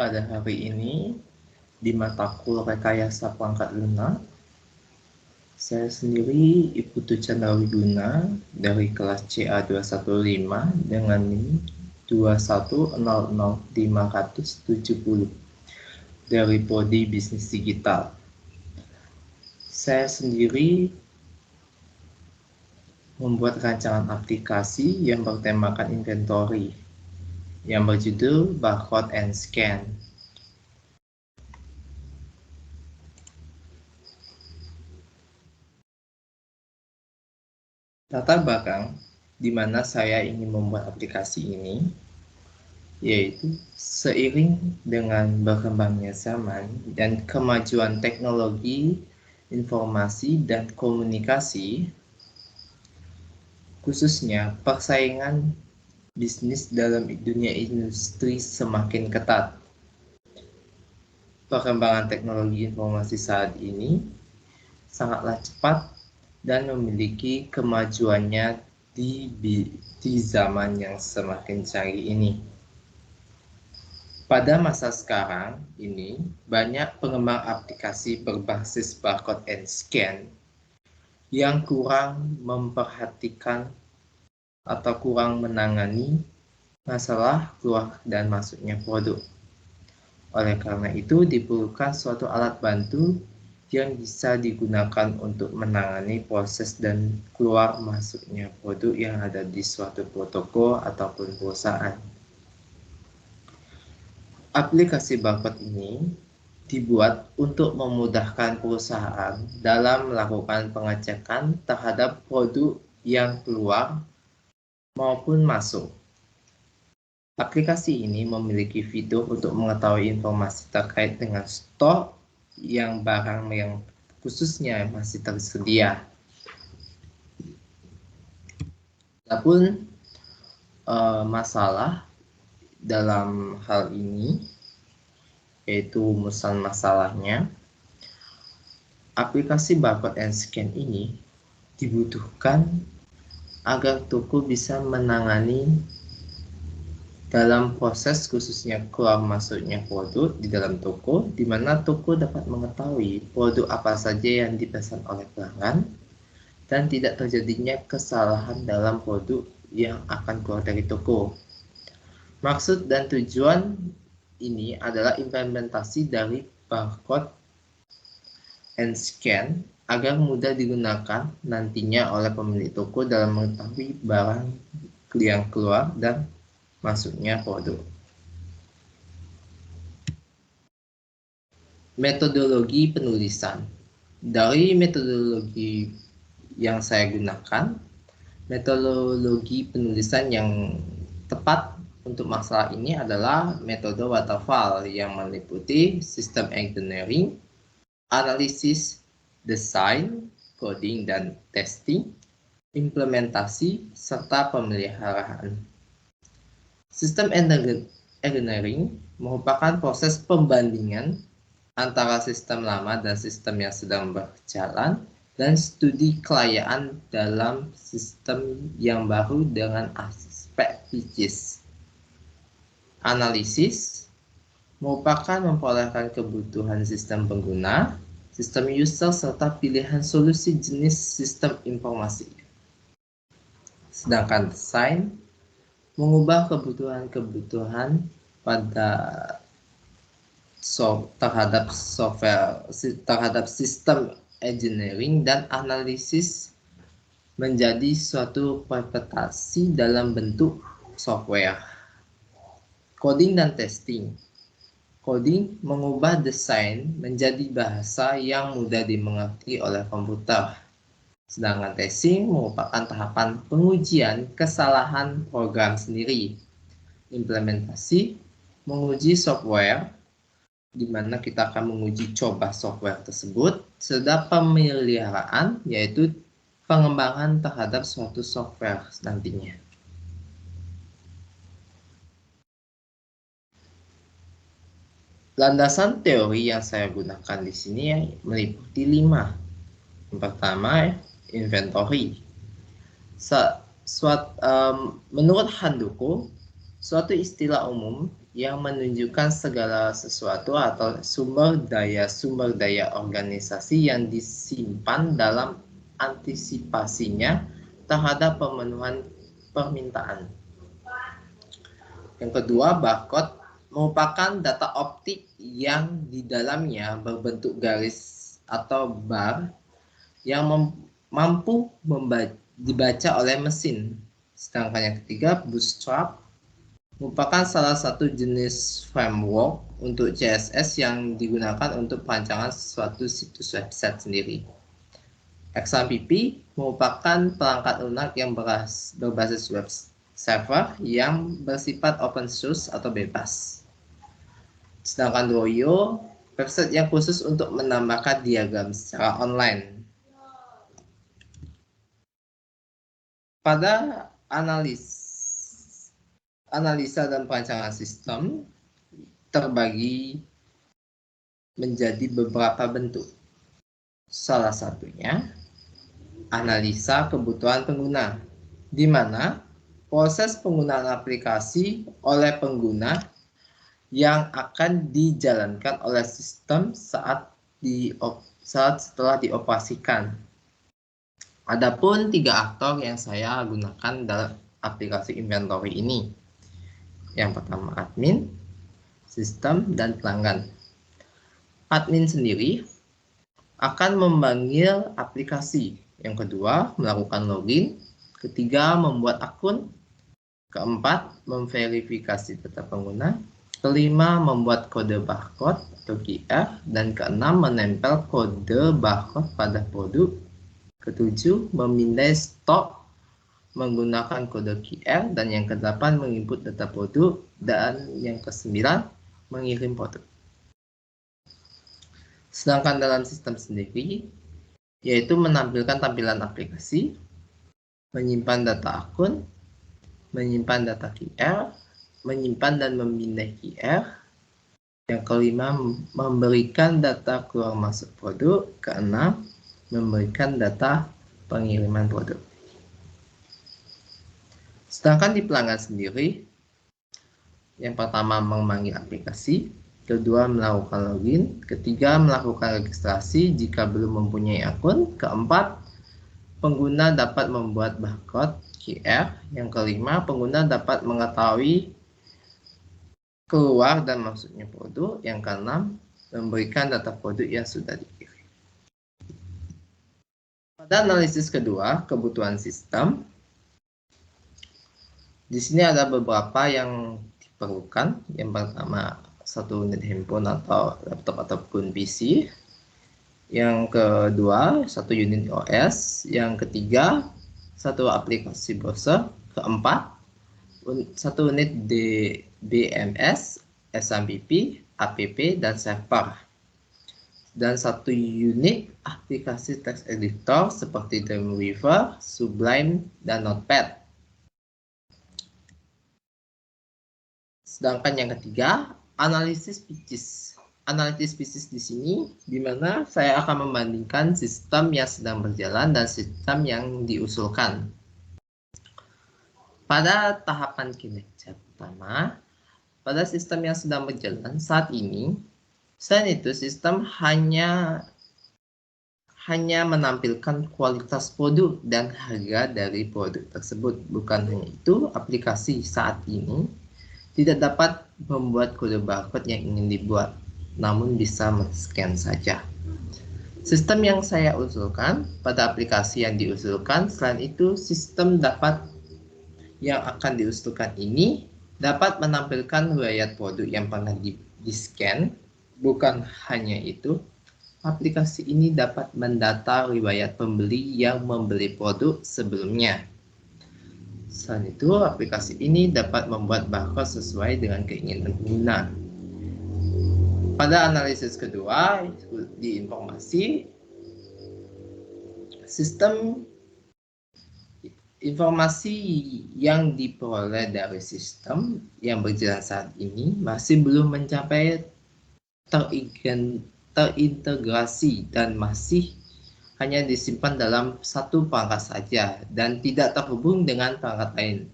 pada hari ini di mata kuliah rekayasa perangkat lunak. Saya sendiri Iputu Chandrawiguna dari kelas CA215 dengan NIM 2100570 dari Prodi Bisnis Digital. Saya sendiri membuat rancangan aplikasi yang bertemakan inventory yang berjudul Barcode and Scan. Latar belakang di mana saya ingin membuat aplikasi ini, yaitu seiring dengan berkembangnya zaman dan kemajuan teknologi informasi dan komunikasi, khususnya persaingan bisnis dalam dunia industri semakin ketat. Perkembangan teknologi informasi saat ini sangatlah cepat dan memiliki kemajuannya di zaman yang semakin canggih ini. Pada masa sekarang ini, banyak pengembang aplikasi berbasis barcode and scan yang kurang memperhatikan atau kurang menangani masalah keluar dan masuknya produk. Oleh karena itu, diperlukan suatu alat bantu yang bisa digunakan untuk menangani proses dan keluar masuknya produk yang ada di suatu toko ataupun perusahaan. Aplikasi barcode ini dibuat untuk memudahkan perusahaan dalam melakukan pengecekan terhadap produk yang keluar maupun masuk. Aplikasi ini memiliki fitur untuk mengetahui informasi terkait dengan stok yang barang yang khususnya masih tersedia. Adapun masalah dalam hal ini, yaitu rumusan masalahnya, aplikasi barcode and scan ini dibutuhkan agar toko bisa menangani dalam proses khususnya keluar masuknya produk di dalam toko, di mana toko dapat mengetahui produk apa saja yang dipesan oleh pelanggan dan tidak terjadinya kesalahan dalam produk yang akan keluar dari toko. Maksud dan tujuan ini adalah implementasi dari barcode and scan agar mudah digunakan nantinya oleh pemilik toko dalam mengetahui barang yang keluar dan masuknya produk. Metodologi penulisan. Dari metodologi yang saya gunakan, metodologi penulisan yang tepat untuk masalah ini adalah metode waterfall yang meliputi sistem engineering, analisis, desain, coding dan testing, implementasi, serta pemeliharaan. Sistem engineering merupakan proses pembandingan antara sistem lama dan sistem yang sedang berjalan dan studi kelayaan dalam sistem yang baru dengan aspek physics. Analisis merupakan memperolehkan kebutuhan sistem pengguna, sistem user, serta pilihan solusi jenis sistem informasi. Sedangkan desain mengubah kebutuhan-kebutuhan terhadap sistem engineering dan analisis menjadi suatu interpretasi dalam bentuk software. Coding dan testing. Coding mengubah desain menjadi bahasa yang mudah dimengerti oleh komputer. Sedangkan testing merupakan tahapan pengujian kesalahan program sendiri. Implementasi menguji software, di mana kita akan menguji coba software tersebut. Sedang pemeliharaan, yaitu pengembangan terhadap suatu software nantinya. Landasan teori yang saya gunakan di sini meliputi 5. Yang pertama, inventory. Menurut Handoko, Suatu istilah umum yang menunjukkan segala sesuatu atau sumber daya organisasi yang disimpan dalam antisipasinya terhadap pemenuhan permintaan. Yang kedua, barcode merupakan data optik yang di dalamnya berbentuk garis atau bar yang mampu dibaca oleh mesin. Sedangkan yang ketiga, Bootstrap merupakan salah satu jenis framework untuk CSS yang digunakan untuk perancangan suatu situs website sendiri. XAMPP merupakan perangkat lunak yang berbasis web server yang bersifat open source atau bebas. Sedangkan Dwoyo, website yang khusus untuk menambahkan diagram secara online. Pada analisa dan perancangan sistem terbagi menjadi beberapa bentuk. Salah satunya analisa kebutuhan pengguna, di mana proses penggunaan aplikasi oleh pengguna yang akan dijalankan oleh sistem saat setelah dioperasikan. Adapun 3 aktor yang saya gunakan dalam aplikasi inventory ini. Yang pertama admin, sistem, dan pelanggan. Admin sendiri akan memanggil aplikasi. Yang kedua, melakukan login. Ketiga, membuat akun. Keempat, memverifikasi data pengguna. Kelima, membuat kode barcode atau QR. Dan keenam, menempel kode barcode pada produk. Ketujuh, memindai stok menggunakan kode QR, dan yang ke-8 menginput data produk, dan yang ke-9 mengirim produk. Sedangkan dalam sistem sendiri, yaitu menampilkan tampilan aplikasi, menyimpan data akun, menyimpan data QR, menyimpan dan memindai QR, yang kelima memberikan data keluar masuk produk, keenam memberikan data pengiriman produk. Sedangkan di pelanggan sendiri, yang pertama memanggil aplikasi, kedua melakukan login, ketiga melakukan registrasi jika belum mempunyai akun, keempat pengguna dapat membuat barcode QR, yang kelima pengguna dapat mengetahui keluar dan masuknya produk, yang keenam memberikan data produk yang sudah dikirim. Pada analisis kedua, kebutuhan sistem, di sini ada beberapa yang diperlukan. Yang pertama, satu unit handphone atau laptop ataupun PC. Yang kedua, satu unit OS. Yang ketiga, satu aplikasi browser. Keempat, satu unit DBMS, XAMPP, app, dan server. Dan satu unit aplikasi text editor seperti Dreamweaver, Sublime, dan Notepad. Sedangkan yang ketiga, analisis pieces. Analisis pieces di sini, di mana saya akan membandingkan sistem yang sedang berjalan dan sistem yang diusulkan. Pada tahapan kinerja pertama, pada sistem yang sedang berjalan saat ini, selain itu sistem hanya menampilkan kualitas produk dan harga dari produk tersebut. Bukan hanya itu, aplikasi saat ini tidak dapat membuat kode barcode yang ingin dibuat, namun bisa men-scan saja. Sistem yang saya usulkan pada aplikasi yang diusulkan, selain itu sistem yang akan diusulkan ini dapat menampilkan riwayat produk yang pernah di-scan. Bukan hanya itu, aplikasi ini dapat mendata riwayat pembeli yang membeli produk sebelumnya. Selain itu, aplikasi ini dapat membuat barcode sesuai dengan keinginan pengguna. Pada analisis kedua, di informasi, sistem informasi yang diperoleh dari sistem yang berjalan saat ini masih belum mencapai terintegrasi dan masih hanya disimpan dalam satu perangkat saja dan tidak terhubung dengan perangkat lain.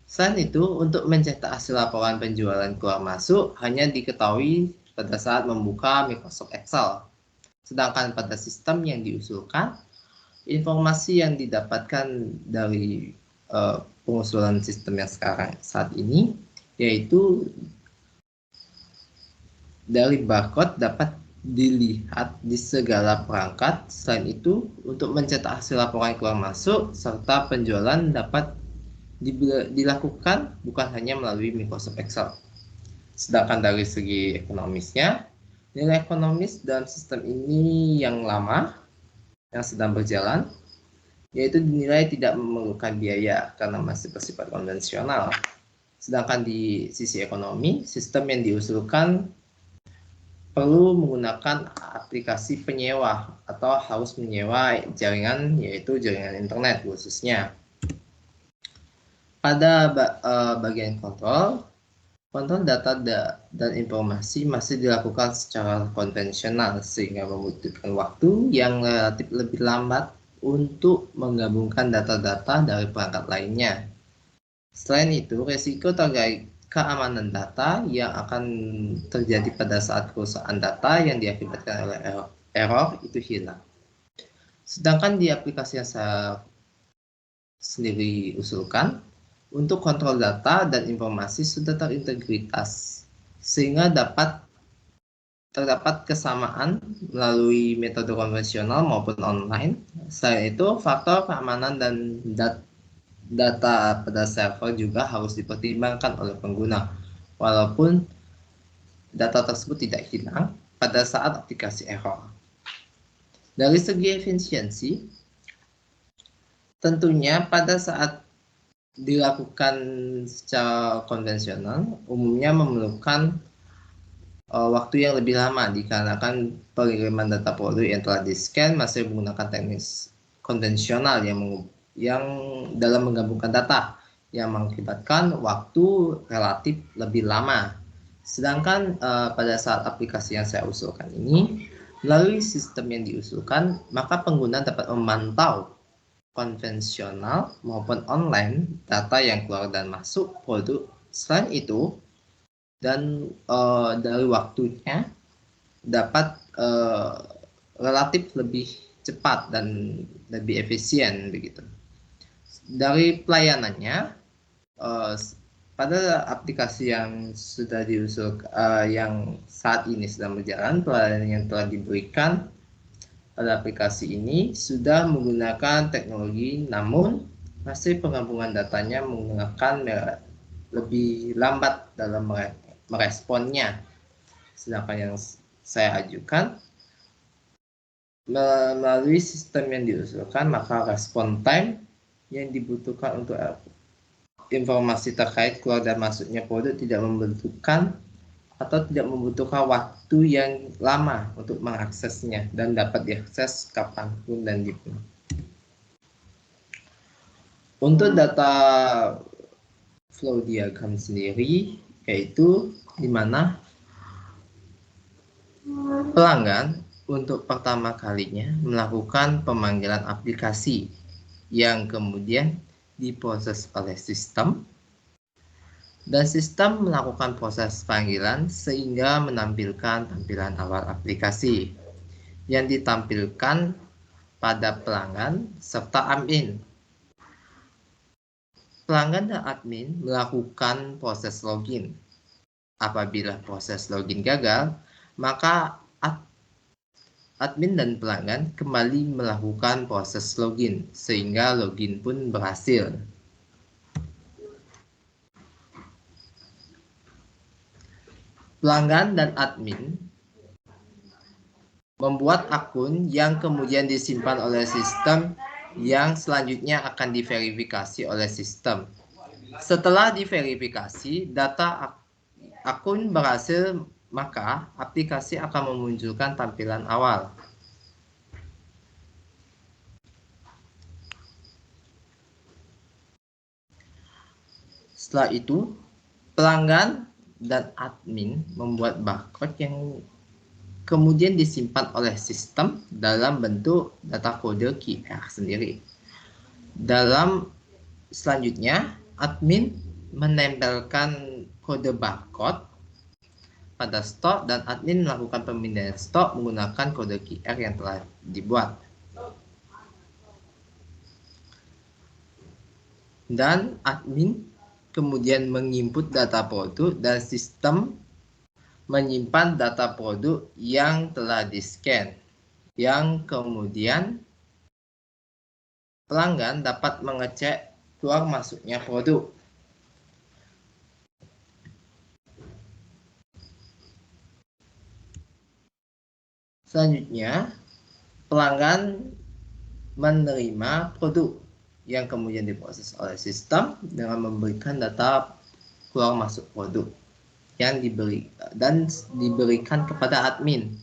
Selain itu, untuk mencetak hasil laporan penjualan keluar masuk hanya diketahui pada saat membuka Microsoft Excel. Sedangkan pada sistem yang diusulkan, informasi yang didapatkan dari pengusulan sistem yang sekarang saat ini, yaitu dari barcode dapat dilihat di segala perangkat. Selain itu, untuk mencetak hasil laporan keluar masuk serta penjualan dapat dilakukan bukan hanya melalui Microsoft Excel. Sedangkan dari segi ekonomisnya, nilai ekonomis dalam sistem ini yang lama, yang sedang berjalan, yaitu dinilai tidak memerlukan biaya karena masih bersifat konvensional. Sedangkan di sisi ekonomi, sistem yang diusulkan perlu menggunakan aplikasi penyewa atau harus menyewa jaringan, yaitu jaringan internet khususnya. Pada bagian kontrol data dan informasi masih dilakukan secara konvensional sehingga membutuhkan waktu yang relatif lebih lambat untuk menggabungkan data-data dari perangkat lainnya. Selain itu, risiko terkait keamanan data yang akan terjadi pada saat kerusakan data yang diakibatkan oleh error itu hilang. Sedangkan di aplikasi yang saya sendiri usulkan, untuk kontrol data dan informasi sudah terintegritas, sehingga terdapat kesamaan melalui metode konvensional maupun online. Selain itu, faktor keamanan dan data pada server juga harus dipertimbangkan oleh pengguna, walaupun data tersebut tidak hilang pada saat aplikasi error. Dari segi efisiensi, tentunya pada saat dilakukan secara konvensional umumnya memerlukan waktu yang lebih lama dikarenakan pengiriman data produk yang telah di-scan masih menggunakan teknik konvensional yang dalam menggabungkan data yang mengakibatkan waktu relatif lebih lama. Sedangkan pada saat aplikasi yang saya usulkan ini, melalui sistem yang diusulkan, maka pengguna dapat memantau konvensional maupun online data yang keluar dan masuk produk. Selain itu, dan dari waktunya dapat relatif lebih cepat dan lebih efisien begitu. Dari pelayanannya, pada aplikasi yang sudah diusul yang saat ini sedang berjalan, pelayanan yang telah diberikan pada aplikasi ini sudah menggunakan teknologi, namun hasil penggabungan datanya menggunakan lebih lambat dalam meresponnya. Sedangkan yang saya ajukan melalui sistem yang diusulkan, maka respon time yang dibutuhkan untuk informasi terkait keluar dan masuknya produk tidak membutuhkan waktu yang lama untuk mengaksesnya dan dapat diakses kapanpun dan dimanapun. Untuk data flow diagram sendiri, yaitu di mana pelanggan untuk pertama kalinya melakukan pemanggilan aplikasi yang kemudian diproses oleh sistem, dan sistem melakukan proses panggilan sehingga menampilkan tampilan awal aplikasi yang ditampilkan pada pelanggan serta admin. Pelanggan dan admin melakukan proses login. Apabila proses login gagal, maka admin dan pelanggan kembali melakukan proses login sehingga login pun berhasil. Pelanggan dan admin membuat akun yang kemudian disimpan oleh sistem yang selanjutnya akan diverifikasi oleh sistem. Setelah diverifikasi, data akun berhasil, maka aplikasi akan memunculkan tampilan awal. Setelah itu, pelanggan dan admin membuat barcode yang kemudian disimpan oleh sistem dalam bentuk data kode QR sendiri. Selanjutnya, admin menempelkan kode barcode pada stok dan admin melakukan pemindahan stok menggunakan kode QR yang telah dibuat. Dan admin kemudian menginput data produk dan sistem menyimpan data produk yang telah di-scan, yang kemudian pelanggan dapat mengecek keluar masuknya produk. Selanjutnya, pelanggan menerima produk yang kemudian diproses oleh sistem dengan memberikan data keluar masuk produk yang diberikan kepada admin.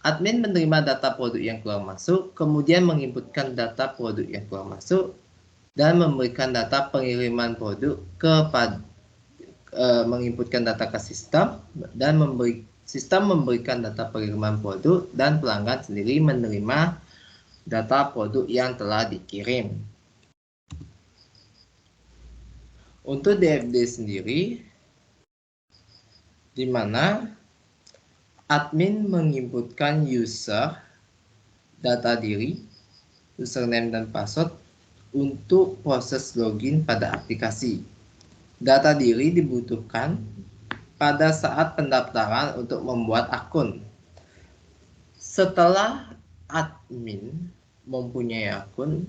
Admin menerima data produk yang keluar masuk, kemudian menginputkan data produk yang keluar masuk dan memberikan data pengiriman produk menginputkan data ke sistem dan sistem memberikan data pengiriman produk dan pelanggan sendiri menerima data produk yang telah dikirim. Untuk DFD sendiri, di mana admin menginputkan user, data diri, username dan password untuk proses login pada aplikasi. Data diri dibutuhkan pada saat pendaftaran untuk membuat akun. Setelah admin mempunyai akun,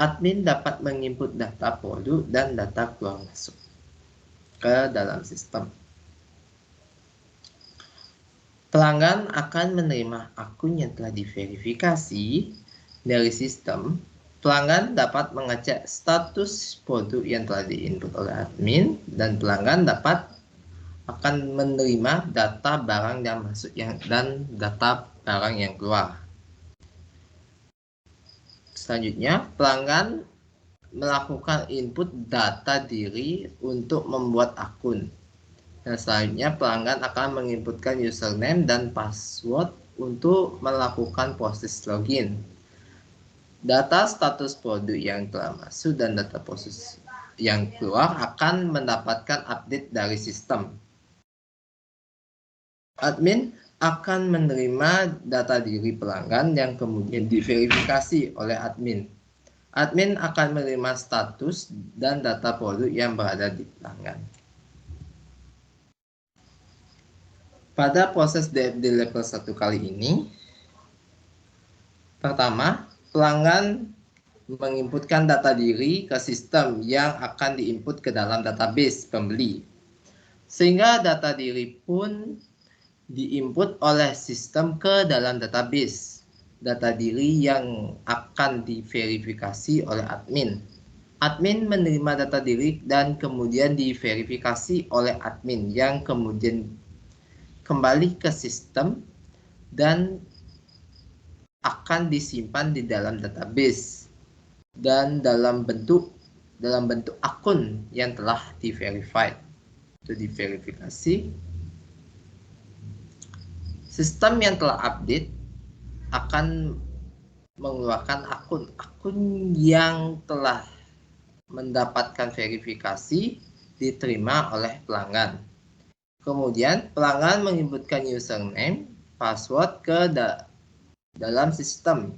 admin dapat menginput data produk dan data keluar masuk ke dalam sistem. Pelanggan akan menerima akun yang telah diverifikasi dari sistem. Pelanggan dapat mengecek status produk yang telah diinput oleh admin dan pelanggan akan menerima data barang yang masuk dan data barang yang keluar. Selanjutnya, pelanggan melakukan input data diri untuk membuat akun. Dan selanjutnya, pelanggan akan menginputkan username dan password untuk melakukan proses login. Data status produk yang telah masuk dan data proses yang keluar akan mendapatkan update dari sistem. Admin akan menerima data diri pelanggan yang kemudian diverifikasi oleh admin. Admin akan menerima status dan data produk yang berada di pelanggan. Pada proses DFD level 1 kali ini, pertama, pelanggan menginputkan data diri ke sistem yang akan diinput ke dalam database pembeli. Sehingga data diri pun diinput oleh sistem ke dalam database. Data diri yang akan diverifikasi oleh admin. Admin menerima data diri dan kemudian diverifikasi oleh admin yang kemudian kembali ke sistem dan akan disimpan di dalam database dan dalam bentuk akun yang telah di-verified. Itu diverifikasi. Sistem yang telah update akan mengeluarkan akun yang telah mendapatkan verifikasi diterima oleh pelanggan. Kemudian pelanggan menginputkan username, password ke dalam sistem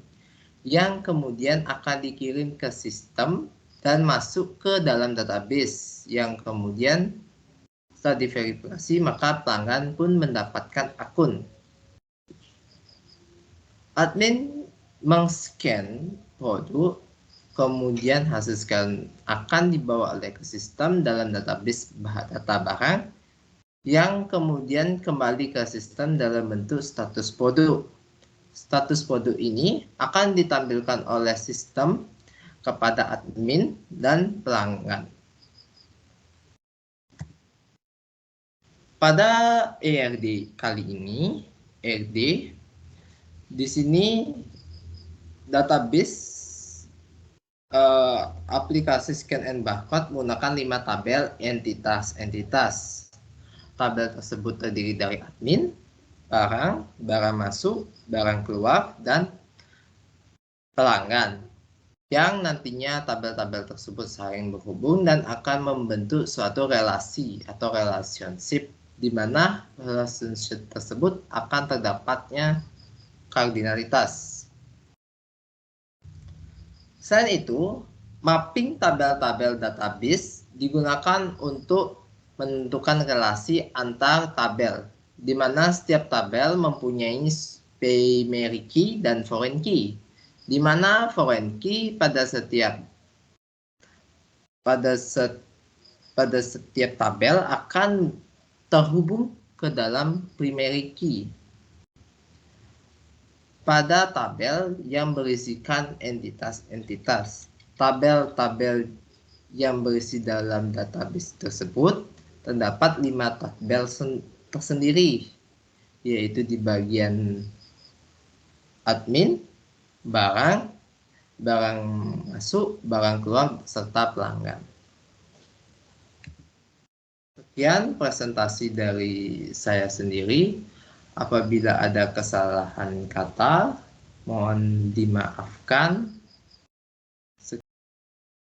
yang kemudian akan dikirim ke sistem dan masuk ke dalam database yang kemudian setelah diverifikasi maka pelanggan pun mendapatkan akun. Admin meng-scan produk, kemudian hasil scan akan dibawa oleh ke sistem dalam database data barang yang kemudian kembali ke sistem dalam bentuk status produk. Status produk ini akan ditampilkan oleh sistem kepada admin dan pelanggan. Pada ERD kali ini, di sini database aplikasi scan and barcode menggunakan 5 tabel entitas. Tabel tersebut terdiri dari admin, barang masuk, barang keluar, dan pelanggan. yang nantinya tabel-tabel tersebut saling berhubung dan akan membentuk suatu relasi atau relationship, di mana relationship tersebut akan terdapatnya kardinalitas. Selain itu, mapping tabel-tabel database digunakan untuk menentukan relasi antar tabel, di mana setiap tabel mempunyai primary key dan foreign key, di mana foreign key pada setiap tabel akan terhubung ke dalam primary key pada tabel yang berisikan entitas-entitas. Tabel-tabel yang berisi dalam database tersebut terdapat 5 tabel tersendiri, yaitu di bagian admin, barang, barang masuk, barang keluar, serta pelanggan. Sekian presentasi dari saya sendiri. Apabila ada kesalahan kata, mohon dimaafkan.